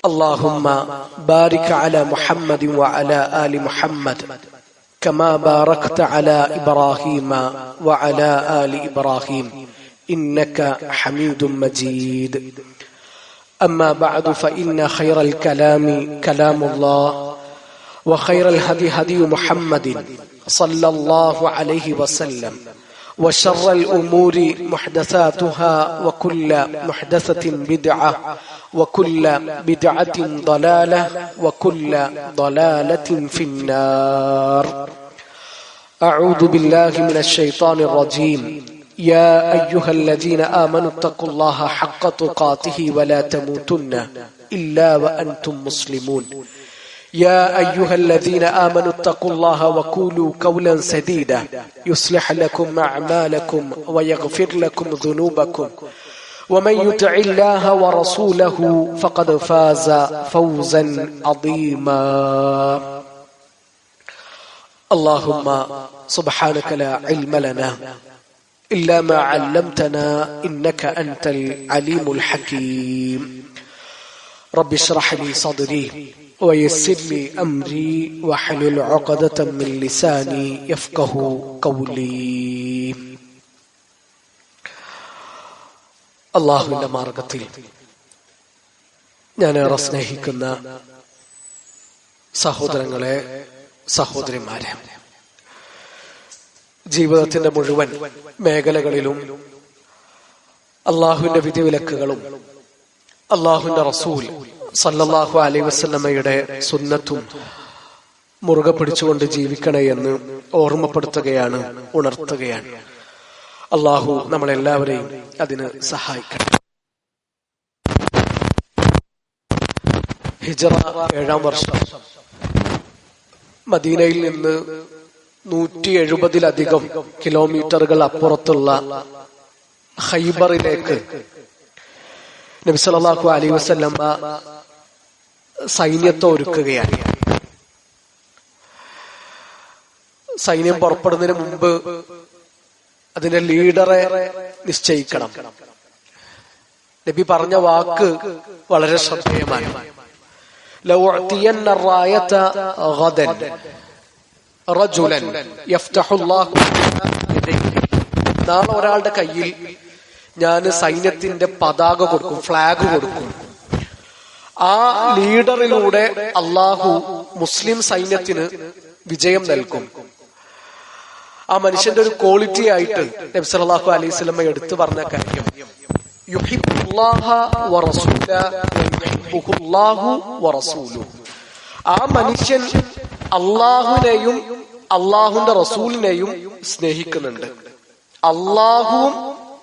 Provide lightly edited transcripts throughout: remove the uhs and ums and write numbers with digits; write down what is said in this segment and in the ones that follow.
اللهم بارك على محمد وعلى آل محمد كما باركت على إبراهيم وعلى آل إبراهيم إنك حميد مجيد. أما بعد فإن خير الكلام كلام الله وخير الهدي هدي محمد صلى الله عليه وسلم وشر الأمور محدثاتها وكل محدثة بدعة وكل بدعة ضلالة وكل ضلالة في النار. أعوذ بالله من الشيطان الرجيم. يا أيها الذين آمنوا اتقوا الله حق تقاته ولا تموتن إلا وأنتم مسلمون. يا أيها الذين آمنوا اتقوا الله وقولوا قولا سديدا يصلح لكم أعمالكم ويغفر لكم ذنوبكم ومن يطع الله ورسوله فقد فاز فوزا عظيما. اللهم سبحانك لا علم لنا إلا ما علمتنا إنك أنت العليم الحكيم. رب اشرح لي صدري ويسر لي أمري واحلل عقدة من لساني يفقه قولي. അള്ളാഹുവിന്റെ മാർഗത്തിൽ ഞാനേറെ സ്നേഹിക്കുന്ന സഹോദരങ്ങളെ, സഹോദരിമാരെ, ജീവിതത്തിന്റെ മുഴുവൻ മേഖലകളിലും അള്ളാഹുവിന്റെ വിധിവിലക്കുകളും അള്ളാഹുവിന്റെ റസൂൽ സല്ലല്ലാഹു അലൈഹി വസല്ലമയുടെ സുന്നത്തും മുറുകെ പിടിച്ചുകൊണ്ട് ജീവിക്കണേ എന്ന് ഓർമ്മപ്പെടുത്തുകയാണ്, ഉണർത്തുകയാണ്. അള്ളാഹു നമ്മളെല്ലാവരെയും അതിന് സഹായിക്കണം. ഹിജ്റ 7-ാം വർഷം മദീനയിൽ നിന്ന് 170-ലധികം കിലോമീറ്ററുകൾ അപ്പുറത്തുള്ള ഖൈബറിലേക്ക് നബി സല്ലല്ലാഹു അലൈഹി വസല്ലം സൈന്യത്തെ ഒരുക്കുകയാണ്. സൈന്യം പുറപ്പെടുന്നതിന് മുമ്പ് അതിന്റെ ലീഡറെ നിശ്ചയിക്കണം. നബി പറഞ്ഞ വാക്ക് വളരെ ശ്രദ്ധേയമാണ്. ലൗഅതിയന്ന റായത ഗദൻ റജുലൻ യഫ്തഹുല്ലാഹു യദൈഹി. നാളെ ഒരാളുടെ കയ്യിൽ ഞാൻ സൈന്യത്തിന്റെ പതാക കൊടുക്കും, ഫ്ലാഗ് കൊടുക്കും. ആ ലീഡറിലൂടെ അള്ളാഹു മുസ്ലിം സൈന്യത്തിന് വിജയം നൽകും. ആ മനുഷ്യന്റെ ഒരു ക്വാളിറ്റി ആയിട്ട് നബി സല്ലല്ലാഹു അലൈഹി വസല്ലം എടുത്തു പറഞ്ഞ കാര്യം, യുഹിബ്ബുല്ലാഹ വറസൂലുഹു വറസൂലുഹു. ആ മനുഷ്യൻ അള്ളാഹുവിനെയും അള്ളാഹുവിന്റെ റസൂലിനെയും സ്നേഹിക്കുന്നുണ്ട്. അള്ളാഹുവും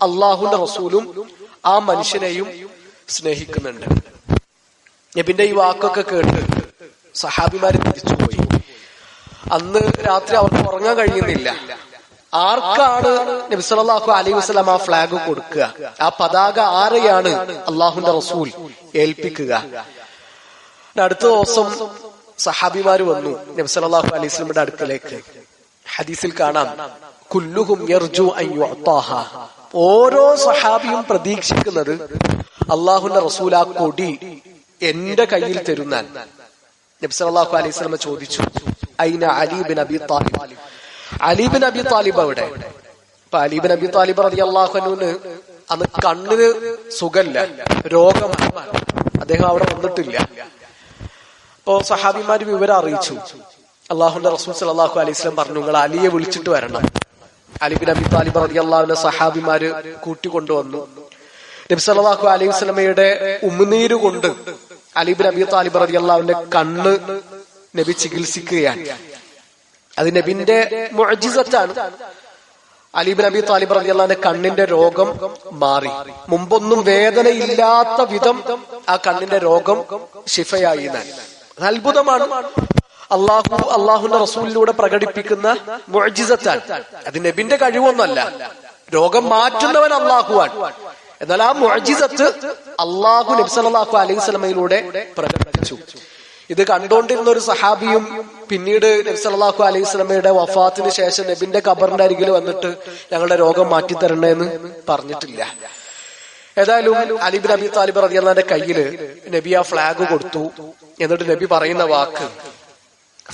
അള്ളാഹുവിന്റെ റസൂലും ആ മനുഷ്യനെയും സ്നേഹിക്കുന്നുണ്ട്. നബിന്റെ ഈ വാക്കൊക്കെ കേട്ട് സഹാബിമാര് തിരിച്ചുപോയി. അന്ന് രാത്രി അവർക്ക് ഉറങ്ങാൻ കഴിയുന്നില്ല. ആർക്കാണ് നബി സല്ലല്ലാഹു അലൈഹി വസല്ലം ആ ഫ്ലാഗ് കൊടുക്കുക? ആ പതാക ആരെയാണ് അള്ളാഹുവിന്റെ റസൂൽ ഏൽപ്പിക്കുക? അടുത്ത ദിവസം സഹാബിമാര് വന്നു നബി സല്ലല്ലാഹു അലൈഹി വസല്ലമയുടെ അടുക്കലേക്ക്. ഹദീസിൽ കാണാം, കുല്ലുഹും യർജു അൻ യുഅതാഹ. ഓരോ സഹാബിയും പ്രതീക്ഷിക്കുന്നത് അള്ളാഹുവിന്റെ റസൂൽ ആ കൊടി എന്റെ കയ്യിൽ തരുന്നാൻ. നബി സല്ലല്ലാഹു അലൈഹി വസല്ലം ചോദിച്ചു, ഐന Ali bin Abi Talib. Ali bin Abi Talib അവിടെ. അപ്പൊ അലി ബിൻ അബി താലിബ് റളിയല്ലാഹു അൻഹുവിന് അന്ന് കണ്ണിന് സുഖമില്ല, രോഗമാണ്. അദ്ദേഹം അവിടെ വന്നിട്ടില്ല. അപ്പോ സഹാബിമാര് വിവരം അറിയിച്ചു. അള്ളാഹുവിന്റെ റസൂൽ സല്ലല്ലാഹു അലൈഹി വസല്ലം പറഞ്ഞു, നിങ്ങൾ അലിയെ വിളിച്ചിട്ട് വരണം. അലി ബിൻ അബി താലിബ് റളിയല്ലാഹു അൻഹു സഹാബിമാര് കൂട്ടിക്കൊണ്ടുവന്നു. നബി സല്ലല്ലാഹു അലൈഹി വസല്ലമയുടെ ഉമിനീര് കൊണ്ട് അലി ബിൻ അബി താലിബ് റളിയല്ലാഹു അൻഹുവിന്റെ കണ്ണ് നബി ചികിത്സിക്കുകയാണ്. അത് നബിന്റെ മുഅ്ജിസത്താണ്. അലി ബിൻ അബി താലിബ് റളിയല്ലാഹു അൻഹുവിന്റെ കണ്ണിന്റെ രോഗം മാറി. മുമ്പൊന്നും വേദനയില്ലാത്ത വിധം ആ കണ്ണിന്റെ രോഗം ശിഫയായി. അത്ഭുതമാണ്. അള്ളാഹുവിന്റെ റസൂലിലൂടെ പ്രകടിപ്പിക്കുന്ന മുഅ്ജിസത്താണ്. അത് നബിന്റെ കഴിവൊന്നുമല്ല. രോഗം മാറ്റുന്നവൻ അള്ളാഹുവാണ്. എന്നാൽ ആ മുഅ്ജിസത്ത് അള്ളാഹു നബി സല്ലല്ലാഹു അലൈഹി വസല്ലമയിലൂടെ പ്രകടിപ്പിച്ചു. ഇത് കണ്ടുകൊണ്ടിരുന്ന ഒരു സഹാബിയും പിന്നീട് നബി സല്ലല്ലാഹു അലൈഹി വസല്ലമയുടെ വഫാത്തിന് ശേഷം നബിന്റെ ഖബറിന്റെ അരികിൽ വന്നിട്ട് ഞങ്ങളുടെ രോഗം മാറ്റിത്തരണേന്ന് പറഞ്ഞിട്ടില്ല. ഏതായാലും അലി ഇബ്നു അബി താലിബ് റളിയല്ലാഹുവിന്റെ കയ്യില് നബി ആ ഫ്ലാഗ് കൊടുത്തു. എന്നിട്ട് നബി പറയുന്ന വാക്ക്,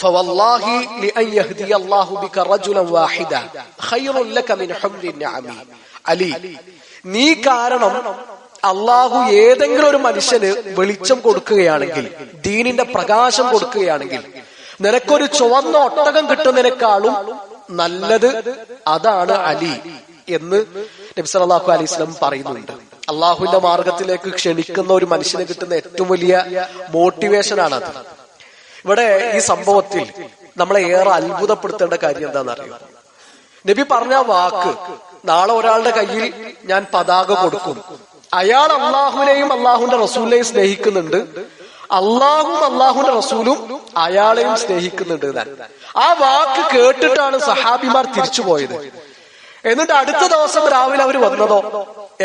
ഫവല്ലാഹി ലിഅൻ യഹ്ദിയ അല്ലാഹു ബിക റജുലൻ വാഹിദ ഖൈറുൻ ലക മിൻ ഹുംരി നിഅമി. അലി, നീ കാരണം അള്ളാഹു ഏതെങ്കിലും ഒരു മനുഷ്യന് വെളിച്ചം കൊടുക്കുകയാണെങ്കിൽ, ദീനിന്റെ പ്രകാശം കൊടുക്കുകയാണെങ്കിൽ, നിനക്കൊരു ചുവന്ന ഒട്ടകം കിട്ടുന്നതിനേക്കാളും നല്ലത് അതാണ് അലി എന്ന് നബി സല്ലല്ലാഹു അലൈഹി വസല്ലം പറയുന്നുണ്ട്. അള്ളാഹുവിന്റെ മാർഗത്തിലേക്ക് ക്ഷണിക്കുന്ന ഒരു മനുഷ്യന് കിട്ടുന്ന ഏറ്റവും വലിയ മോട്ടിവേഷൻ ആണത്. ഇവിടെ ഈ സംഭവത്തിൽ നമ്മളെ ഏറെ അത്ഭുതപ്പെടുത്തേണ്ട കാര്യം എന്താണെന്നറിയോ? നബി പറഞ്ഞ വാക്ക്, നാളെ ഒരാളുടെ കയ്യിൽ ഞാൻ പതാക കൊടുക്കും, അയാൾ അള്ളാഹുവിനെയും അള്ളാഹുവിന്റെ റസൂലിനെയും സ്നേഹിക്കുന്നുണ്ട്, അള്ളാഹും അള്ളാഹുവിന്റെ റസൂലും അയാളെയും സ്നേഹിക്കുന്നുണ്ട് എന്നാണ്. ആ വാക്ക് കേട്ടിട്ടാണ് സഹാബിമാർ തിരിച്ചുപോയത്. എന്നിട്ട് അടുത്ത ദിവസം രാവിലെ അവർ വന്നതോ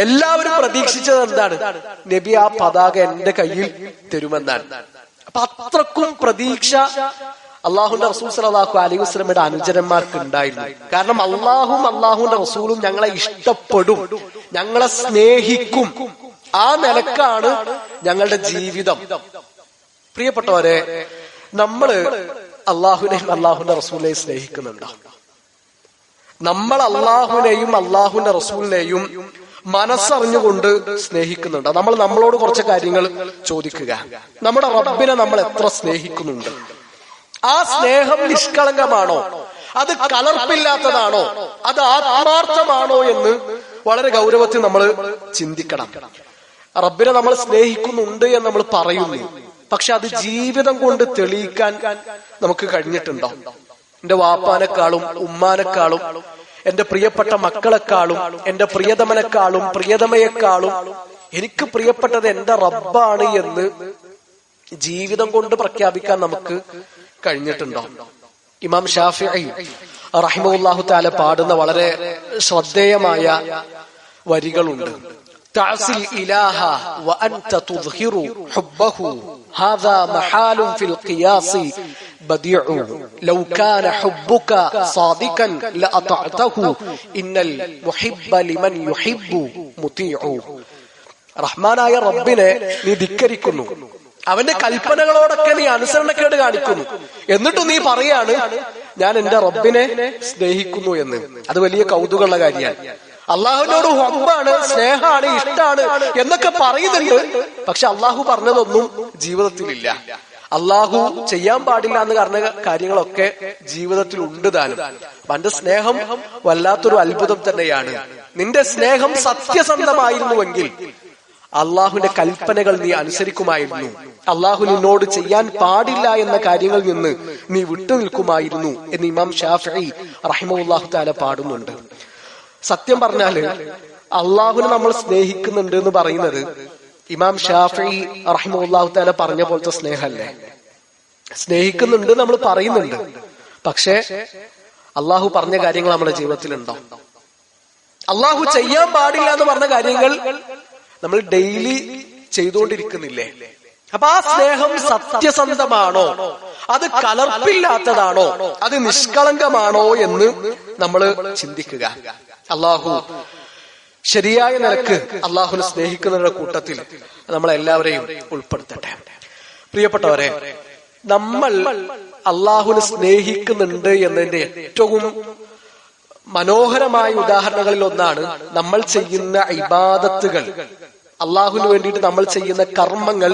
എല്ലാവരും പ്രതീക്ഷിച്ചത് എന്താണ്? നബി ആ പതാക എന്റെ കയ്യിൽ തരുമെന്നാണ്. അപ്പൊ അത്രക്കും പ്രതീക്ഷ അള്ളാഹുന്റെ റസൂൽ സല്ലല്ലാഹു അലൈഹി വസല്ലമയുടെ അനുചരന്മാർക്ക് ഉണ്ടായിരുന്നു. കാരണം അള്ളാഹും അള്ളാഹുന്റെ റസൂലും ഞങ്ങളെ ഇഷ്ടപ്പെടും, ഞങ്ങളെ സ്നേഹിക്കും, ആ നിലക്കാണ് ഞങ്ങളുടെ ജീവിതം. പ്രിയപ്പെട്ടവരെ, നമ്മള് അള്ളാഹുവിനെയും അള്ളാഹുന്റെ റസൂലിനെയും സ്നേഹിക്കുന്നുണ്ടോ? നമ്മൾ അള്ളാഹുവിനെയും അള്ളാഹുവിന്റെ റസൂലിനെയും മനസ്സറിഞ്ഞുകൊണ്ട് സ്നേഹിക്കുന്നുണ്ടോ? നമ്മൾ നമ്മളോട് കുറച്ച് കാര്യങ്ങൾ ചോദിക്കുക. നമ്മുടെ റബ്ബിനെ നമ്മൾ എത്ര സ്നേഹിക്കുന്നുണ്ട്? ആ സ്നേഹം നിഷ്കളങ്കമാണോ? അത് കലർപ്പില്ലാത്തതാണോ? അത് ആത്മാർത്ഥമാണോ എന്ന് വളരെ ഗൗരവത്തിൽ നമ്മൾ ചിന്തിക്കണം. റബ്ബിനെ നമ്മൾ സ്നേഹിക്കുന്നുണ്ട് എന്ന് നമ്മൾ പറയുന്നു, പക്ഷെ അത് ജീവിതം കൊണ്ട് തെളിയിക്കാൻ നമുക്ക് കഴിഞ്ഞിട്ടുണ്ടോ? എന്റെ വാപ്പാനെക്കാളും ഉമ്മാനെക്കാളും എന്റെ പ്രിയപ്പെട്ട മക്കളെക്കാളും എന്റെ പ്രിയതമനെക്കാളും പ്രിയതമയെക്കാളും എനിക്ക് പ്രിയപ്പെട്ടത് എന്റെ റബ്ബാണ് എന്ന് ജീവിതം കൊണ്ട് പ്രഖ്യാപിക്കാൻ നമുക്ക് കഴിഞ്ഞിട്ടുണ്ടോ? ഇമാം ഷാഫിഈ റഹിമഹുല്ലാഹു തആല പാടുന്ന വളരെ ശ്രദ്ധേയമായ വരികളുണ്ട്. തഅസിൽ ഇലാഹ വഅൻത തുദ്ഹിറു ഹുബ്ബഹു ഹാദാ മഹാലുൻ ഫിൽ ഖിയാസി ബദീഉ ലൗ കാന ഹുബ്ബുക സാദിഖൻ ലഅതഅതഹു ഇന്നൽ മുഹിബ്ബ ലിമൻ യുഹിബ്ബു മുതീഉ. റഹ്മാനായ റബ്ബിനെ നീ ധിക്കരിക്കുന്നു, അവന്റെ കൽപ്പനകളോടൊക്കെ നീ അനുസരണക്കേട് കാണിക്കുന്നു, എന്നിട്ടും നീ പറയാണ് ഞാൻ എന്റെ റബ്ബിനെ സ്നേഹിക്കുന്നു എന്ന്. അത് വലിയ കൗതുകമുള്ള കാര്യമാണ്. അള്ളാഹുവിനോട് ഹബ്ബാണ്, സ്നേഹാണ്, ഇഷ്ടാണ് എന്നൊക്കെ പറയുന്നുണ്ട്, പക്ഷെ അള്ളാഹു പറഞ്ഞതൊന്നും ജീവിതത്തിലില്ല. അള്ളാഹു ചെയ്യാൻ പാടില്ല എന്ന് പറഞ്ഞ കാര്യങ്ങളൊക്കെ ജീവിതത്തിൽ ഉണ്ട് താനും. അവന്റെ സ്നേഹം വല്ലാത്തൊരു അത്ഭുതം തന്നെയാണ്. നിന്റെ സ്നേഹം സത്യസന്ധമായിരുന്നുവെങ്കിൽ അള്ളാഹുവിന്റെ കൽപ്പനകൾ നീ അനുസരിക്കുമായിരുന്നു, അള്ളാഹു നിന്നോട് ചെയ്യാൻ പാടില്ല എന്ന കാര്യങ്ങളിൽ നിന്ന് നീ വിട്ടുനിൽക്കുമായിരുന്നു എന്ന് ഇമാം ഷാഫിഈ റഹിമഹുല്ലാഹു തആല പാടുന്നുണ്ട്. സത്യം പറഞ്ഞാല് അള്ളാഹുവിനെ നമ്മൾ സ്നേഹിക്കുന്നുണ്ട് എന്ന് പറയുന്നത് ഇമാം ഷാഫിഈ റഹിമഹുല്ലാഹു തആല പറഞ്ഞ പോലത്തെ സ്നേഹമല്ലേ? സ്നേഹിക്കുന്നുണ്ട് നമ്മൾ പറയുന്നുണ്ട്, പക്ഷെ അള്ളാഹു പറഞ്ഞ കാര്യങ്ങൾ നമ്മുടെ ജീവിതത്തിലുണ്ടോ? അള്ളാഹു ചെയ്യാൻ പാടില്ല എന്ന് പറഞ്ഞ കാര്യങ്ങൾ നമ്മൾ ഡെയിലി ചെയ്തുകൊണ്ടിരിക്കുന്നില്ലേ? അപ്പൊ ആ സ്നേഹം സത്യസന്ധമാണോ? അത് കലർപ്പില്ലാത്തതാണോ? അത് നിഷ്കളങ്കമാണോ എന്ന് നമ്മൾ ചിന്തിക്കുക. അള്ളാഹു ശരിയായ നിലക്ക് അള്ളാഹുവിനെ സ്നേഹിക്കുന്നവരുടെ കൂട്ടത്തിൽ നമ്മളെല്ലാവരെയും ഉൾപ്പെടുത്തട്ടെ. പ്രിയപ്പെട്ടവരെ, നമ്മൾ അള്ളാഹുവിനെ സ്നേഹിക്കുന്നുണ്ട് എന്നതിന്റെ ഏറ്റവും മനോഹരമായ ഉദാഹരണങ്ങളിൽ ഒന്നാണ് നമ്മൾ ചെയ്യുന്ന ഇബാദത്തുകൾ. അള്ളാഹുവിന് വേണ്ടിയിട്ട് നമ്മൾ ചെയ്യുന്ന കർമ്മങ്ങൾ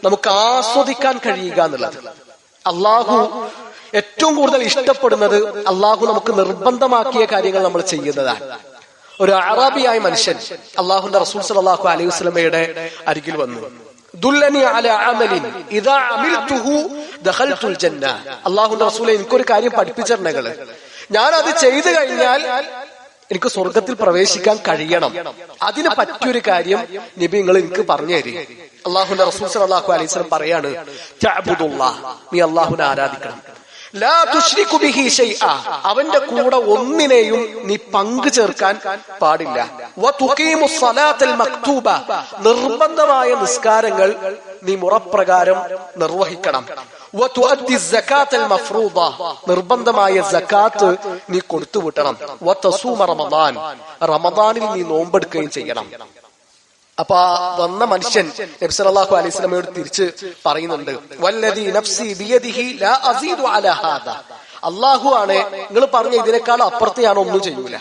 നമുക്ക് ആസ്വദിക്കാൻ കഴിയുക എന്നുള്ളത്. അള്ളാഹു ഏറ്റവും കൂടുതൽ ഇഷ്ടപ്പെടുന്നത് അള്ളാഹു നമുക്ക് നിർബന്ധമാക്കിയ കാര്യങ്ങൾ നമ്മൾ ചെയ്യുന്നതാണ്. ഒരു അറാബിയായ മനുഷ്യൻ അള്ളാഹുന്റെ റസൂൽ സല്ലല്ലാഹു അലൈഹി വസല്ലമയുടെ അരികിൽ വന്നു. ദുല്ലനി അലാ അമലിൻ ഇദാ അമിൽതുഹു ദഖൽതുൽ ജന്ന. അള്ളാഹുന്റെ റസൂലെ, എനിക്കൊരു കാര്യം പഠിപ്പിച്ചിട്ടുണ്ടെങ്കിൽ ഞാൻ അത് ചെയ്തു കഴിഞ്ഞാൽ എനിക്ക് സ്വർഗത്തിൽ പ്രവേശിക്കാൻ കഴിയണം. അതിന് പറ്റിയൊരു കാര്യം നബി നിങ്ങൾ എനിക്ക് പറഞ്ഞു തരി. അള്ളാഹുന്റെ റസൂൽ സല്ലല്ലാഹു അലൈഹി വസല്ലം പറയാണ്, തഅബുദുല്ലാഹ്, നീ അള്ളാഹുവിനെ ആരാധിക്കണം. ലാ തുശ്രികു ബിഹി ശൈഅ, അവന്റെ കൂടെ ഒന്നിനെയും നീ പങ്കു ചേർക്കാൻ പാടില്ല. വതുഖീമുസ് സ്വലാത്തൽ മക്തൂബ, നിർബന്ധമായ നിസ്കാരങ്ങൾ നീ മുറപ്രകാരം നിർവഹിക്കണം. വതുഅദ്ദി സകാത്തൽ മഫ്റൂദ, നിർബന്ധമായ സകാത്ത് നീ കൊടുത്തുവിട്ടണം. വതസൂമ റമദാൻ, റമദാനിൽ നീ നോമ്പെടുക്കുകയും ചെയ്യണം. അപ്പൊ ആ വന്ന മനുഷ്യൻ നബി സല്ലല്ലാഹു അലൈഹി വസല്ലമയോട് തിരിച്ച് പറയുന്നുണ്ട്, വല്ലദീ നഫ്സി ബിയദിഹി ലാ അസീദു അലാ ഹാദാ, അല്ലാഹു ആണ് നിങ്ങൾ പറഞ്ഞ ഇതിനേക്കാൾ അപ്പുറത്ത് ഞാൻ ഒന്നും ചെയ്യൂല,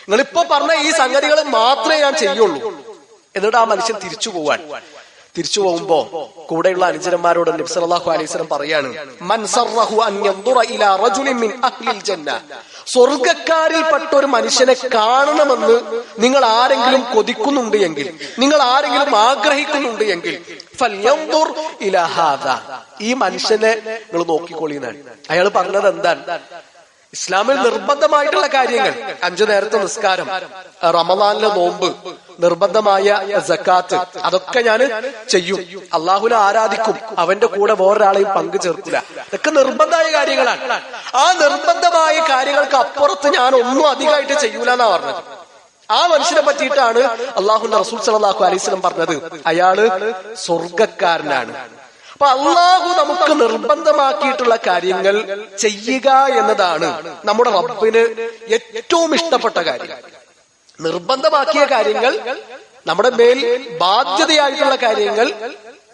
നിങ്ങളിപ്പോ പറഞ്ഞ ഈ സംഗതികൾ മാത്രമേ ഞാൻ ചെയ്യുള്ളൂ. എന്നിട്ട് ആ മനുഷ്യൻ തിരിച്ചു പോകുമ്പോ കൂടെയുള്ള അനുചരന്മാരോട് നബി സല്ലല്ലാഹു അലൈഹി വസല്ലം പറയാണ്, മൻ സറഹു അൻ യൻദുറ ഇലാ റജുലിൻ മിൻ അഹ്ലിൽ ജന്ന, സ്വർഗ്ഗക്കാരിൽപ്പെട്ട ഒരു മനുഷ്യനെ കാണണമെന്ന് നിങ്ങൾ ആരെങ്കിലും കൊതിക്കുന്നുണ്ട് എങ്കിൽ, നിങ്ങൾ ആരെങ്കിലും ആഗ്രഹിക്കുന്നുണ്ട് എങ്കിൽ ഫൽയൻദുർ ഇലാ ഹാദാ, ഈ മനുഷ്യനെ നിങ്ങൾ നോക്കിക്കൊള്ളിയെന്നാണ്. അയാൾ പറഞ്ഞത് എന്താണ്? ഇസ്ലാമിൽ നിർബന്ധമായിട്ടുള്ള കാര്യങ്ങൾ, 5 നേരത്തെ നിസ്കാരം, റമദാനിലെ നോമ്പ്, നിർബന്ധമായ സക്കാത്ത്, അതൊക്കെ ഞാൻ ചെയ്യും, അള്ളാഹുവിനെ ആരാധിക്കും, അവന്റെ കൂടെ വേറൊരാളെയും പങ്കു ചേർക്കില്ല, ഇതൊക്കെ നിർബന്ധമായ കാര്യങ്ങളാണ്. ആ നിർബന്ധമായ കാര്യങ്ങൾക്ക് അപ്പുറത്ത് ഞാൻ ഒന്നും അധികമായിട്ട് ചെയ്യൂല എന്നാ പറഞ്ഞത്. ആ മനുഷ്യനെ പറ്റിയിട്ടാണ് അള്ളാഹുവിന്റെ റസൂൽ സല്ലല്ലാഹു അലൈഹി വസല്ലം പറഞ്ഞത്, അയാള് സ്വർഗക്കാരനാണ്. അപ്പൊ അള്ളാഹു നമുക്ക് നിർബന്ധമാക്കിയിട്ടുള്ള കാര്യങ്ങൾ ചെയ്യുക എന്നതാണ് നമ്മുടെ റബ്ബിന് ഏറ്റവും ഇഷ്ടപ്പെട്ട കാര്യം. നിർബന്ധമാക്കിയ കാര്യങ്ങൾ, നമ്മുടെ മേൽ ബാധ്യതയായിട്ടുള്ള കാര്യങ്ങൾ,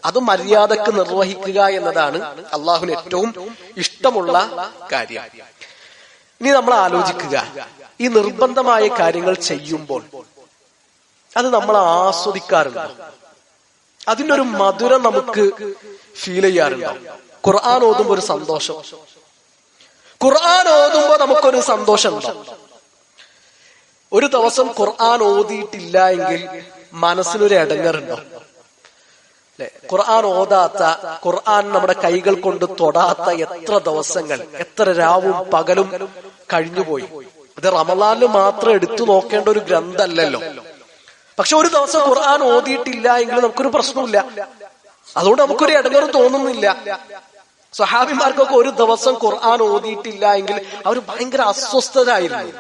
അത് മര്യാദക്ക് നിർവഹിക്കുക എന്നതാണ് അള്ളാഹുവിന് ഏറ്റവും ഇഷ്ടമുള്ള കാര്യം. ഇനി നമ്മൾ ആലോചിക്കുക, ഈ നിർബന്ധമായ കാര്യങ്ങൾ ചെയ്യുമ്പോൾ അത് നമ്മൾ ആസ്വദിക്കാറുണ്ടോ? അതിന്റെ ഒരു മധുരം നമുക്ക് ഫീൽ ചെയ്യാറുണ്ടോ? ഖുർആൻ ഓതുമ്പോ ഒരു സന്തോഷം, ഖുർആൻ ഓതുമ്പോ നമുക്കൊരു സന്തോഷം ഉണ്ടോ? ഒരു ദിവസം ഖുർആൻ ഓതിയിട്ടില്ല എങ്കിൽ മനസ്സിനൊരു ഇടങ്ങറുണ്ടോ? അല്ലെ, ഖുർആൻ ഓതാത്ത, ഖുർആൻ നമ്മുടെ കൈകൾ കൊണ്ട് തൊടാത്ത എത്ര ദിവസങ്ങൾ, എത്ര രാവും പകലും കഴിഞ്ഞുപോയി. ഇത് റമളാനിൽ മാത്രം എടുത്തു നോക്കേണ്ട ഒരു ഗ്രന്ഥമല്ലല്ലോ. പക്ഷെ ഒരു ദിവസം ഖുർആൻ ഓതിയിട്ടില്ല എങ്കിൽ നമുക്കൊരു പ്രശ്നമില്ല, അതുകൊണ്ട് നമുക്കൊരു ഇടങ്ങേറും തോന്നുന്നില്ല. സ്വഹാബിമാർക്കൊക്കെ ഒരു ദിവസം ഖുർആൻ ഓതിയിട്ടില്ല എങ്കിൽ അവർ ഭയങ്കര അസ്വസ്ഥരായിരുന്നു.